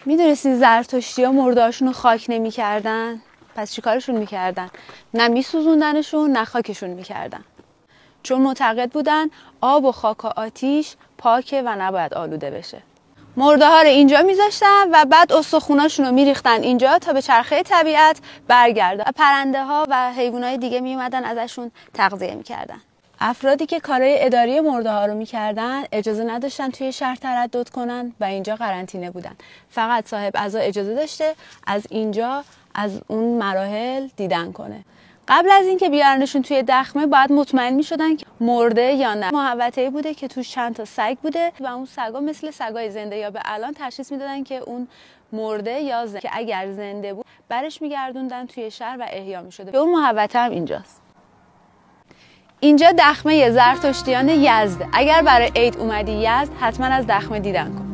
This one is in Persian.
میدونستی زرتشتی‌ها مرده‌هاشون رو خاک نمی‌کردن؟ پس چیکارشون می‌کردن؟ نه می‌سوزوندنشون نه خاکشون می‌کردن. چون معتقد بودن آب و خاک و آتیش پاکه و نباید آلوده بشه. مرده‌ها رو اینجا می‌ذاشتن و بعد استخوناشون رو می‌ریختن اینجا تا به چرخه طبیعت برگرده. پرنده‌ها و حیوانات دیگه میومدن ازشون تغذیه می‌کردن. افرادی که کارهای اداری مرده‌ها رو می‌کردن اجازه نداشتن توی شهر تردد کنن و اینجا قرنطینه بودن. فقط صاحب عزا اجازه داشته از اینجا از اون مراحل دیدن کنه. قبل از اینکه بیارنشون توی دخمه باید مطمئن می‌شدن که مرده یا نه. محوطه‌ای بوده که توش چند تا سگ بوده و اون سگا مثل سگای زنده یا به الان تشخیص میدادن که اون مرده یا زنده، که اگر زنده بود برش میگردوندن توی شهر و احیا می‌شده. به اون محوطه هم اینجاست. اینجا دخمه زرتشتیان یزده. اگر برای عید اومدی یزد حتما از دخمه دیدن کن.